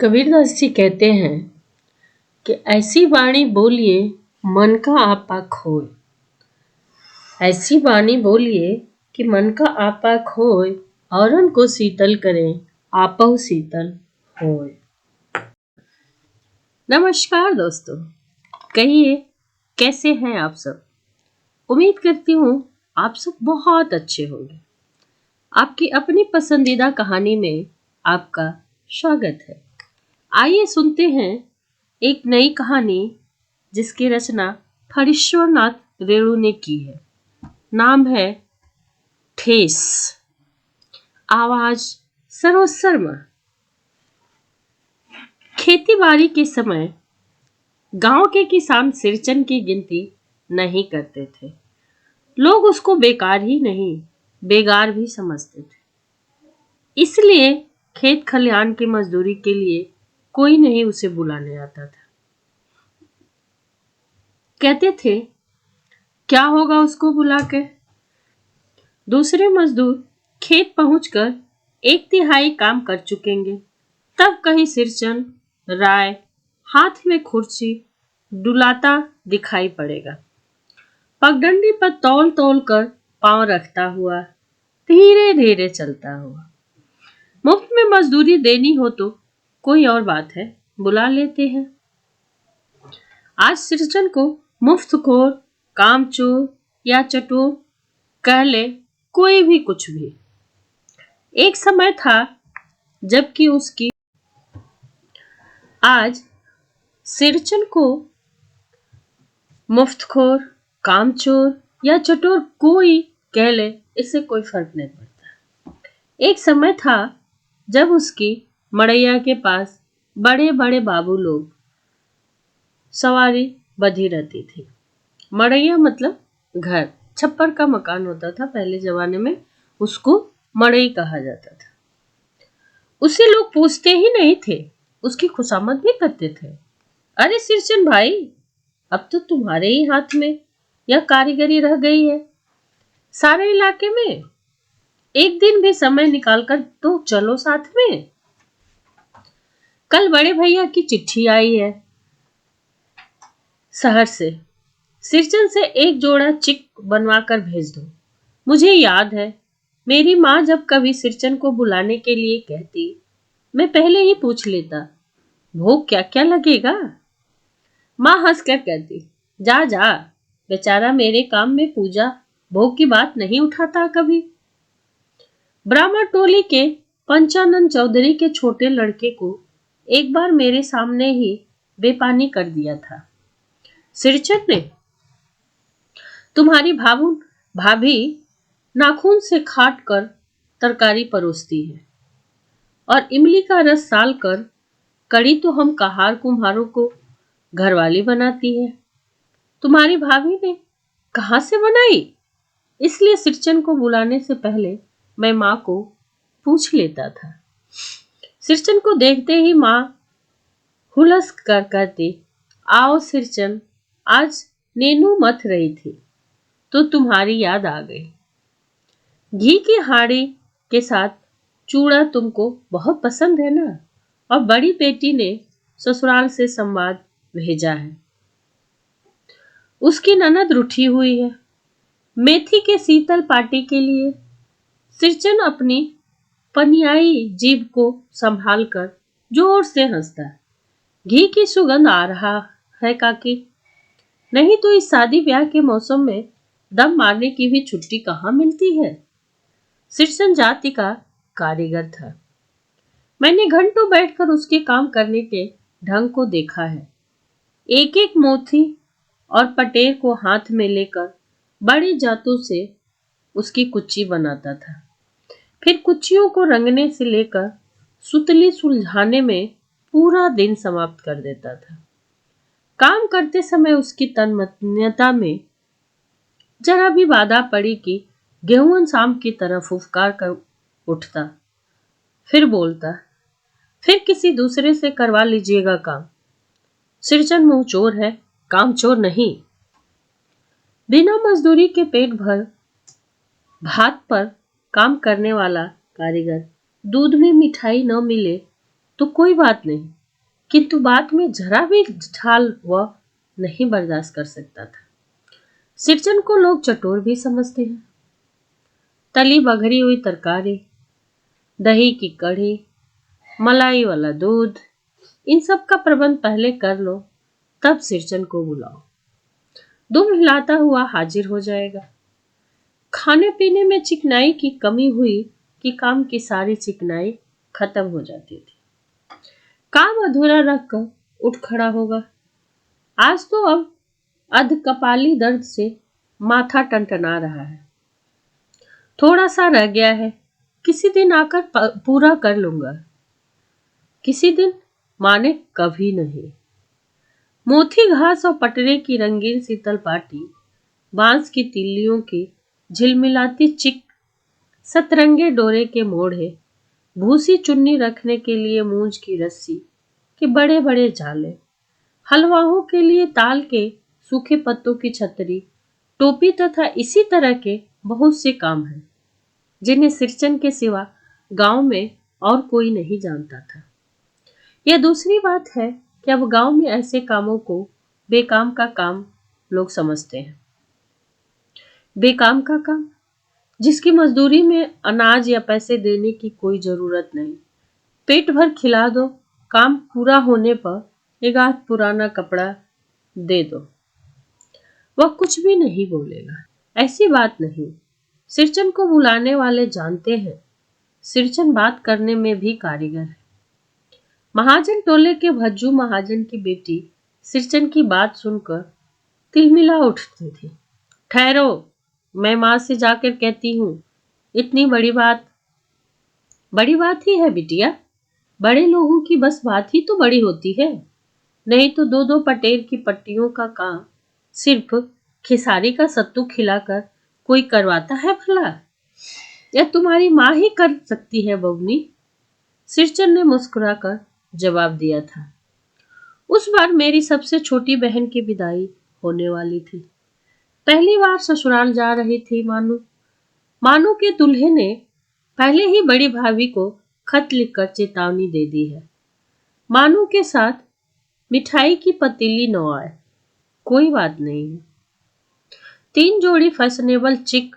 कबीरदास जी कहते हैं कि ऐसी वाणी बोलिए मन का आपा खोए। ऐसी वाणी बोलिए कि मन का आपा खोए, औरन को शीतल करें आपहु शीतल होए। नमस्कार दोस्तों, कहिए कैसे हैं आप सब। उम्मीद करती हूँ आप सब बहुत अच्छे होंगे। आपकी अपनी पसंदीदा कहानी में आपका स्वागत है। आइए सुनते हैं एक नई कहानी जिसकी रचना फणीश्वर नाथ रेणु ने की है। नाम है ठेस। आवाज सरोज शर्मा। खेती बाड़ी के समय गांव के किसान सिरचन की गिनती नहीं करते थे। लोग उसको बेकार ही नहीं बेगार भी समझते थे। इसलिए खेत खलिहान की मजदूरी के लिए कोई नहीं उसे बुलाने आता था। कहते थे क्या होगा उसको बुला के। दूसरे मजदूर खेत पहुंचकर 1/3 काम कर चुकेंगे, तब कहीं सिरचन राय हाथ में खुर्ची डुलाता दिखाई पड़ेगा। पगडंडी पर तौल तौल कर पांव रखता हुआ धीरे धीरे चलता हुआ। मुफ्त में मजदूरी देनी हो तो कोई और बात है, बुला लेते हैं। आज सिरचन को मुफ्तखोर, कामचोर या चटोर कह ले, कोई भी कुछ भी। एक समय था जबकि उसकी आज सिरचन को मुफ्तखोर, कामचोर या चटोर कोई कह ले, इससे कोई फर्क नहीं पड़ता। एक समय था जब उसकी मड़ैया के पास बड़े बड़े बाबू लोग सवारी बधी रहती थी। मड़ैया मतलब घर, छप्पर का मकान होता था पहले जमाने में, उसको मड़ई कहा जाता था। उसे लोग पूछते ही नहीं थे, उसकी खुशामद भी करते थे। अरे सिरचन भाई, अब तो तुम्हारे ही हाथ में यह कारीगरी रह गई है। सारे इलाके में एक दिन भी समय निकालकर तो चलो साथ में। कल बड़े भैया की चिट्ठी आई है शहर से। सिरचन से एक जोड़ा चिक बनवा कर भेज दो। मुझे याद है मेरी माँ जब कभी सिरचन को बुलाने के लिए कहती, मैं पहले ही पूछ लेता, भोग क्या क्या लगेगा। माँ हंस कर कहती, जा जा, बेचारा मेरे काम में पूजा भोग की बात नहीं उठाता कभी। ब्राह्मण टोली के पंचानन चौधरी के छोटे लड़के को एक बार मेरे सामने ही बेपानी कर दिया था सिरचन ने। तुम्हारी भाभी नाखून से खाट कर तरकारी परोसती है और इमली का रस साल कर कड़ी तो हम कहार कुम्हारों को घरवाली बनाती है। तुम्हारी भाभी ने कहाँ से बनाई? इसलिए सिरचन को बुलाने से पहले मैं माँ को पूछ लेता था। सिरचन को देखते ही माँ हुलस कर कहती, आओ सिरचन, आज नेनू मथ रही थी तो तुम्हारी याद आ गई। घी की हाड़ी के साथ चूड़ा तुमको बहुत पसंद है ना, और बड़ी बेटी ने ससुराल से संवाद भेजा है। उसकी ननद रूठी हुई है। मेथी के शीतल पार्टी के लिए। सिरचन अपनी पनियाई जीभ को संभाल कर जोर से हंसता है। घी की सुगंध आ रहा है काकी, नहीं तो इस शादी ब्याह के मौसम में दम मारने की भी छुट्टी कहाँ मिलती है। सिरचन जाति का कारीगर था। मैंने घंटों बैठकर उसके काम करने के ढंग को देखा है। एक एक मोती और पटेर को हाथ में लेकर बड़े जातों से उसकी कुच्ची बनाता था। फिर कुच्चियों को रंगने से लेकर सुतली सुलझाने में पूरा दिन समाप्त कर देता था। काम करते समय उसकी तन्मयता में जरा भी बाधा पड़ी कि गेहूं शाम की तरह फुफकार कर उठता, फिर बोलता, फिर किसी दूसरे से करवा लीजिएगा काम। सिरचन मुंह चोर है, काम चोर नहीं। बिना मजदूरी के पेट भर भात पर काम करने वाला कारीगर दूध में मिठाई न मिले तो कोई बात नहीं, किंतु बात में जरा भी ढाल वह नहीं बर्दाश्त कर सकता था। सिरचन को लोग चटोर भी समझते हैं। तली बघरी हुई तरकारी, दही की कढ़ी, मलाई वाला दूध, इन सब का प्रबंध पहले कर लो, तब सिरचन को बुलाओ। दुम हिलाता हुआ हाजिर हो जाएगा। खाने पीने में चिकनाई की कमी हुई कि काम की सारी चिकनाई खत्म हो जाती थी। काम अधूरा रखकर उठ खड़ा होगा। आज तो अब अधकपाली दर्द से माथा टनटना रहा है। थोड़ा सा रह गया है, किसी दिन आकर पूरा कर लूंगा। किसी दिन माने कभी नहीं। मोथी घास और पटरे की रंगीन शीतल पाटी, बांस की तिल्लियों की झिलमिलाती चिक, सतरंगे डोरे के मोढ़े, भूसी चुन्नी रखने के लिए मूंज की रस्सी के बड़े बड़े जाले, हलवाओं के लिए ताल के सूखे पत्तों की छतरी, टोपी तथा इसी तरह के बहुत से काम हैं जिन्हें सिरचन के सिवा गांव में और कोई नहीं जानता था। यह दूसरी बात है कि अब गांव में ऐसे कामों को बेकाम का काम लोग समझते हैं। बेकाम का काम, जिसकी मजदूरी में अनाज या पैसे देने की कोई जरूरत नहीं। पेट भर खिला दो, काम पूरा होने पर एक आध पुराना कपड़ा दे दो, वह कुछ भी नहीं बोलेगा। ऐसी बात नहीं। सिरचन को बुलाने वाले जानते हैं सिरचन बात करने में भी कारीगर है। महाजन टोले के भज्जू महाजन की बेटी सिरचन की बात सुनकर तिलमिला उठती थी। ठहरो, मैं माँ से जाकर कहती हूँ। इतनी बड़ी बात ही है बिटिया। बड़े लोगों की बस बात ही तो बड़ी होती है। नहीं तो दो दो पटेर की पट्टियों का काम सिर्फ खिसारी का सत्तू खिलाकर कोई करवाता है भला? या तुम्हारी माँ ही कर सकती है बबनी? सिरचन ने मुस्कुराकर जवाब दिया था। उस बार मेरी सबसे छोटी बहन की विदाई होने वाली थी। पहली बार ससुराल जा रही थी मानू। मानू के दूल्हे ने पहले ही बड़ी भाभी को खत लिखकर चेतावनी दे दी है। मानू के साथ मिठाई की पतीली न आए, कोई बात नहीं है। 3 जोड़ी फैशनेबल चिक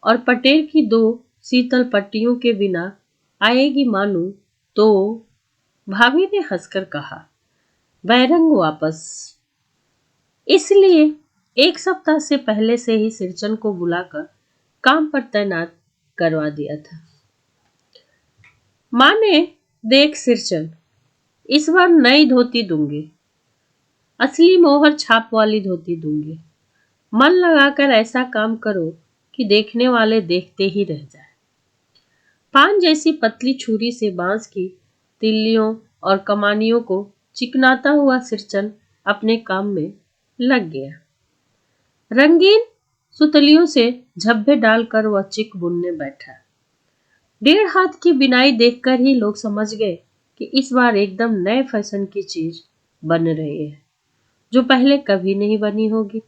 और पटेर की 2 शीतल पट्टियों के बिना आएगी मानू तो? भाभी ने हंसकर कहा, बैरंग वापस। इसलिए 1 सप्ताह से पहले से ही सिरचन को बुलाकर काम पर तैनात करवा दिया था। माँ ने, देख सिरचन, इस बार नई धोती दूंगी, असली मोहर छाप वाली धोती दूंगी। मन लगाकर ऐसा काम करो कि देखने वाले देखते ही रह जाए। पान जैसी पतली छुरी से बांस की तिल्लियों और कमानियों को चिकनाता हुआ सिरचन अपने काम में लग गया। रंगीन सुतलियों से झब्बे डालकर वह चिक बुनने बैठा। 1.5 हाथ की बिनाई देखकर ही लोग समझ गए कि इस बार एकदम नए फैशन की चीज बन रही है, जो पहले कभी नहीं बनी होगी।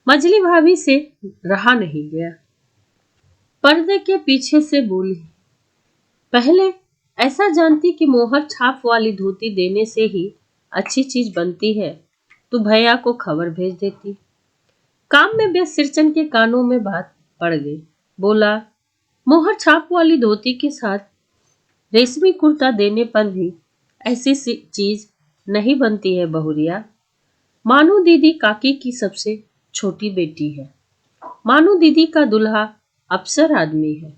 मजली भाभी से रहा नहीं गया। पर्दे के पीछे से बोली, पहले ऐसा जानती कि मोहर छाप वाली धोती देने से ही अच्छी चीज बनती है तो भैया को खबर भेज देती। काम में व्यस्त सिरचन के कानों में बात पड़ गई। बोला, मोहर छाप वाली धोती के साथ रेशमी कुर्ता देने पर भी ऐसी चीज नहीं बनती है बहुरिया। मानू दीदी काकी की सबसे छोटी बेटी है। मानू दीदी का दूल्हा अफसर आदमी है।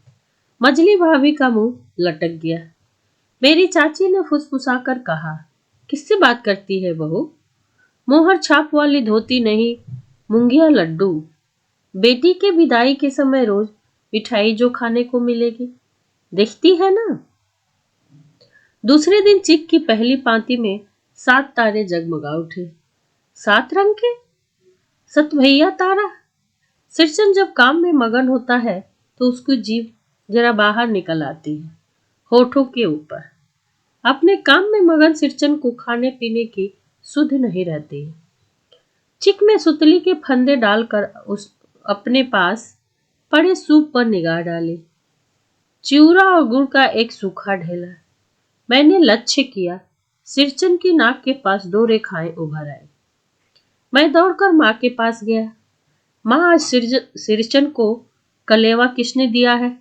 मजली भाभी का मुंह लटक गया। मेरी चाची ने फुसफुसाकर कहा, किससे बात करती है बहू? मोहर छाप वाली धोती नहीं, मुंगिया लड्डू। बेटी के विदाई के समय रोज मिठाई जो खाने को मिलेगी, देखती है ना। दूसरे दिन चिक की पहली पांति में 7 तारे जगमगा उठे। 7 रंग के? सतभैया तारा। सिरचन जब काम में मगन होता है तो उसकी जीभ जरा बाहर निकल आती है, होठों के ऊपर। अपने काम में मगन सिरचन को खाने पीने की सुध नहीं रहती है। चिक में सुतली के फंदे डालकर उस अपने पास पड़े सूप पर निगाह डाली। चिवड़ा और गुड़ का एक सूखा ढेला। मैंने लक्ष्य किया, सिरचन की नाक के पास 2 रेखाएं उभर आई। मैं दौड़कर माँ के पास गया। माँ, आज सिरचन को कलेवा किसने दिया है?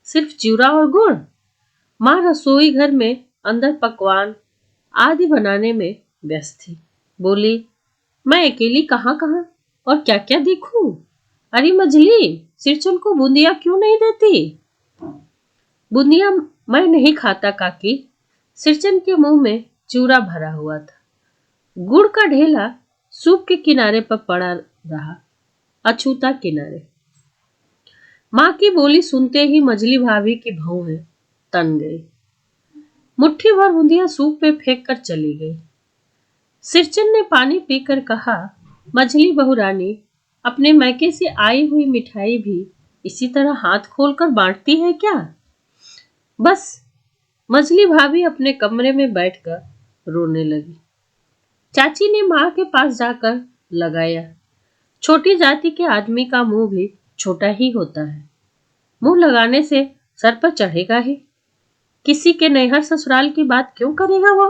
सिर्फ चिवड़ा और गुड़? माँ रसोई घर में अंदर पकवान आदि बनाने में व्यस्त थी। बोली, मैं अकेली कहाँ कहाँ और क्या क्या देखूं? अरे मजली, सिरचन को बूंदिया क्यों नहीं देती? बूंदिया मैं नहीं खाता काकी। सिरचन के मुंह में चूरा भरा हुआ था। गुड़ का ढेला सूप के किनारे पर पड़ा रहा, अछूता किनारे। माँ की बोली सुनते ही मजली भाभी की भौहें तन गई। मुट्ठी भर बूंदिया सूप में फेंक कर चली गई। सिरचन ने पानी पीकर कहा, मझली बहुरानी, अपने मैके से आई हुई मिठाई भी इसी तरह हाथ खोलकर बांटती है क्या? बस। मझली भाभी अपने कमरे में बैठकर रोने लगी। चाची ने माँ के पास जाकर लगाया, छोटी जाति के आदमी का मुंह भी छोटा ही होता है। मुंह लगाने से सर पर चढ़ेगा ही। किसी के नैहर ससुराल की बात क्यों करेगा वो?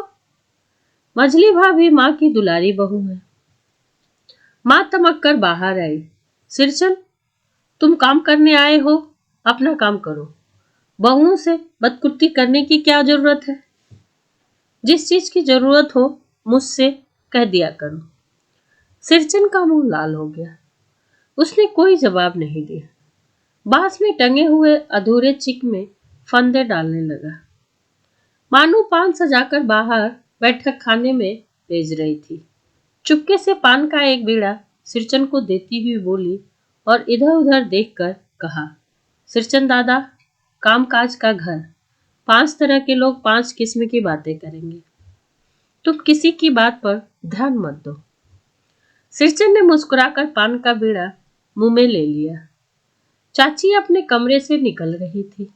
मझली भाभी माँ की दुलारी बहू है। माँ तमक कर बाहर आई। सिरचन, तुम काम करने आए हो, अपना काम करो। बहुओं से बदकुट्टी करने की क्या जरूरत है? जिस चीज की जरूरत हो मुझसे कह दिया करो। सिरचन का मुंह लाल हो गया। उसने कोई जवाब नहीं दिया। बांस में टंगे हुए अधूरे चिक में फंदे डालने लगा। मानू पान सजाकर बाहर बैठक खाने में भेज रही थी। चुपके से पान का एक बीड़ा सिरचन को देती हुई बोली और इधर उधर देखकर कहा, सिरचन दादा, काम काज का घर, 5 तरह के लोग 5 किस्म की बातें करेंगे। तुम किसी की बात पर ध्यान मत दो। सिरचन ने मुस्कुराकर पान का बीड़ा मुंह में ले लिया। चाची अपने कमरे से निकल रही थी।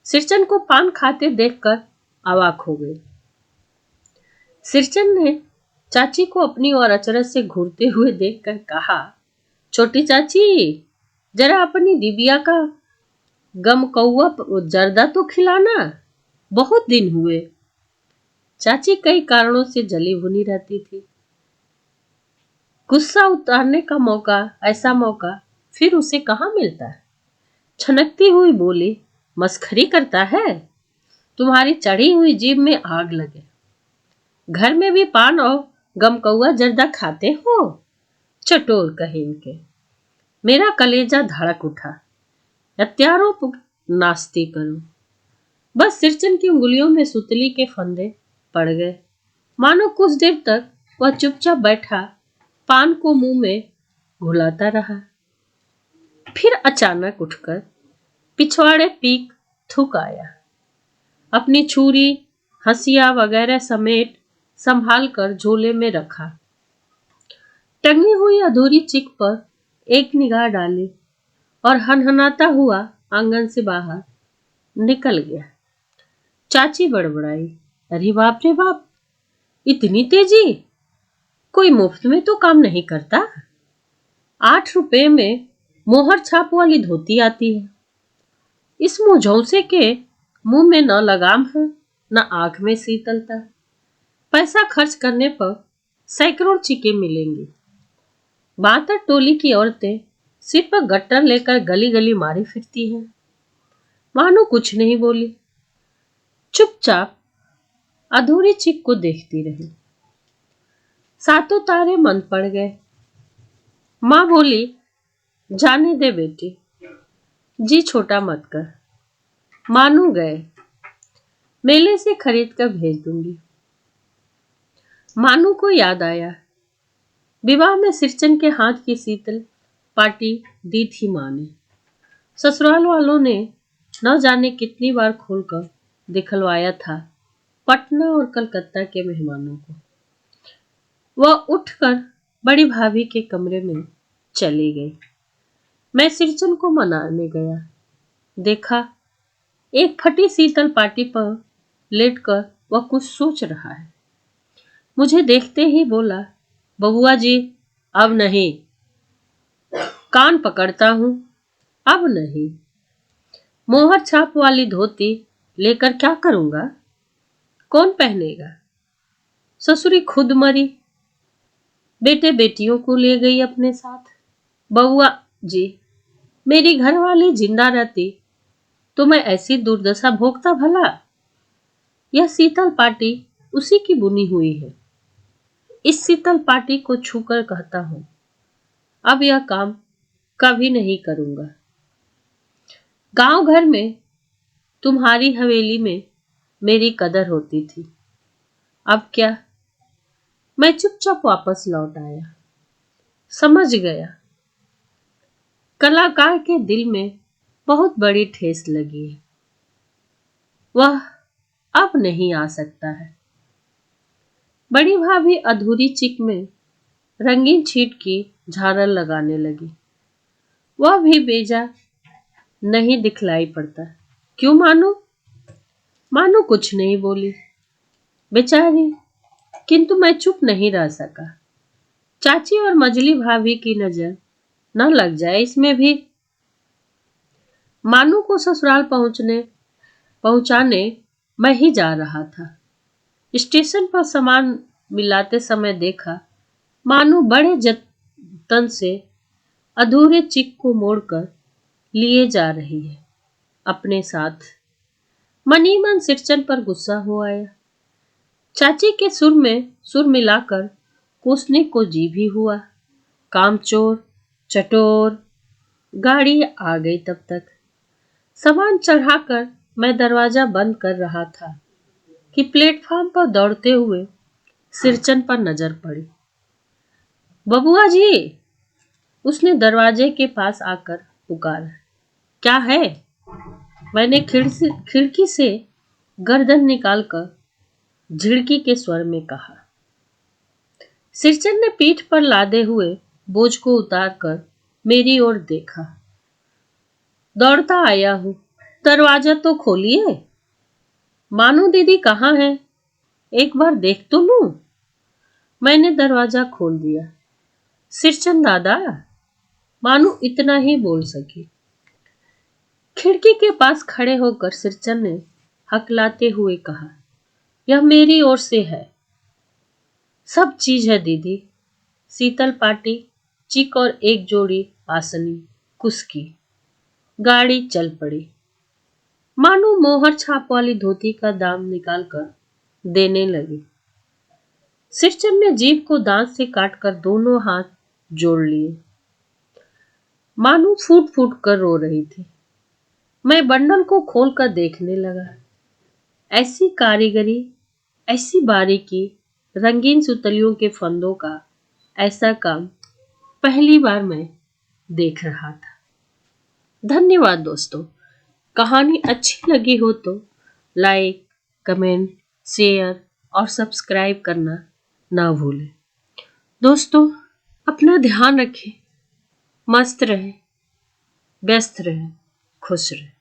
सिरचन को पान खाते देखकर अवाक हो गई। सिरचन ने चाची को अपनी ओर अचरज से घूरते हुए देखकर कहा, छोटी चाची, जरा अपनी दिबिया का गम कौआ जर्दा तो खिलाना, बहुत दिन हुए। चाची कई कारणों से जली भुनी रहती थी। गुस्सा उतारने का मौका, ऐसा मौका फिर उसे कहाँ मिलता है? छनकती हुई बोली, मस्खरी करता है? तुम्हारी चढ़ी हुई जीभ में आग लगे। घर में भी पान और गमकौआ जर्दा खाते हो? चटोर कहीं के। मेरा कलेजा धड़क उठा। हत्यारों पर नास्ती करूं। बस सिरचन की उंगलियों में सुतली के फंदे पड़ गए। मानो कुछ देर तक वह चुपचाप बैठा पान को मुंह में घुलाता रहा। फिर अचानक उठकर पिछवाड़े पीक थूक आया। अपनी छुरी, हंसिया वगैरह समेट संभाल कर झोले में रखा। टंगी हुई अधूरी चिक पर एक निगाह डाली और हनहनाता हुआ आंगन से बाहर निकल गया। चाची बड़बड़ाई, अरे बाप रे बाप, इतनी तेजी! कोई मुफ्त में तो काम नहीं करता। 8 रुपए में मोहर छाप वाली धोती आती है। इस मुझौसे के मुंह में न लगाम है, न आंख में शीतलता। पैसा खर्च करने पर सैकड़ों चिके मिलेंगी। बातर टोली की औरतें सिर पर गट्टर लेकर गली गली मारी फिरती हैं। मानो कुछ नहीं बोली, चुपचाप अधूरी चिक को देखती रही। सातों तारे मन पड़ गए। माँ बोली, जाने दे बेटी, जी छोटा मत कर। मानू गए, मेले से खरीद कर भेज दूंगी। मानू को याद आया, विवाह में सिरचन के हाथ की शीतल पार्टी दी थी माँ ने। ससुराल वालों ने न जाने कितनी बार खोलकर दिखलवाया था पटना और कलकत्ता के मेहमानों को। वह उठकर बड़ी भाभी के कमरे में चली गई। मैं सिरचन को मनाने गया। देखा, एक फटी शीतल पाटी पर लेटकर वह कुछ सोच रहा है। मुझे देखते ही बोला, बबुआ जी, अब नहीं। कान पकड़ता हूं, अब नहीं। मोहर छाप वाली धोती लेकर क्या करूंगा? कौन पहनेगा? ससुरी खुद मरी, बेटे बेटियों को ले गई अपने साथ। बउआ जी, मेरी घरवाली जिंदा रहती तो मैं ऐसी दुर्दशा भोगता भला? यह शीतल पाटी उसी की बुनी हुई है। इस शीतल पाटी को छूकर कहता हूं, अब यह काम कभी नहीं करूंगा। गांव घर में तुम्हारी हवेली में मेरी कदर होती थी। अब क्या? मैं चुपचाप वापस लौट आया। समझ गया, कलाकार के दिल में बहुत बड़ी ठेस लगी है। वह अब नहीं आ सकता है। बड़ी भाभी अधूरी चिक में रंगीन छीट की झालर लगाने लगी। वह भी बेजा नहीं दिखलाई पड़ता। क्यों मानो? मानो कुछ नहीं बोली बेचारी, किंतु मैं चुप नहीं रह सका। चाची और मजली भाभी की नजर न लग जाए इसमें भी। मानू को ससुराल पहुंचाने मैं ही जा रहा था। स्टेशन पर सामान मिलाते समय देखा, मानू बड़े जतन से अधूरे चिक को मोड़कर लिए जा रही है अपने साथ। मन ही मन सिरचन पर गुस्सा हो आया। चाची के सुर में सुर मिलाकर कोसने को जी भी हुआ। कामचोर चटोर। गाड़ी आ गई। तब तक सामान चढ़ाकर मैं दरवाजा बंद कर रहा था कि प्लेटफॉर्म पर दौड़ते हुए सिरचन पर नजर पड़ी। बबुआ जी, उसने दरवाजे के पास आकर पुकारा। क्या है? मैंने खिड़की से गर्दन निकालकर झिड़की के स्वर में कहा। सिरचन ने पीठ पर लादे हुए बोझ को उतारकर मेरी ओर देखा। दौड़ता आया हूं, दरवाजा तो खोलिए। मानू दीदी कहाँ है? एक बार देख तो लूं। मैंने दरवाजा खोल दिया। सिरचन दादा, मानू इतना ही बोल सकी। खिड़की के पास खड़े होकर सिरचन ने हकलाते हुए कहा, यह मेरी ओर से है। सब चीज है दीदी। शीतल पाटी, चिक और एक जोड़ी आसनी, कुस्की। गाड़ी चल पड़ी। मानू मोहर छाप वाली धोती का दाम निकालकर देने लगी। सिरचन ने जीभ को दांत से काटकर दोनों हाथ जोड़ लिए। मानू फूट फूट कर रो रही थी। मैं बंडल को खोलकर देखने लगा। ऐसी कारीगरी, ऐसी बारीकी, रंगीन सुतलियों के फंदों का ऐसा काम पहली बार मैं देख रहा था। धन्यवाद दोस्तों। कहानी अच्छी लगी हो तो लाइक, कमेंट, शेयर और सब्सक्राइब करना ना भूलें। दोस्तों, अपना ध्यान रखें, मस्त रहें, व्यस्त रहें, खुश रहें।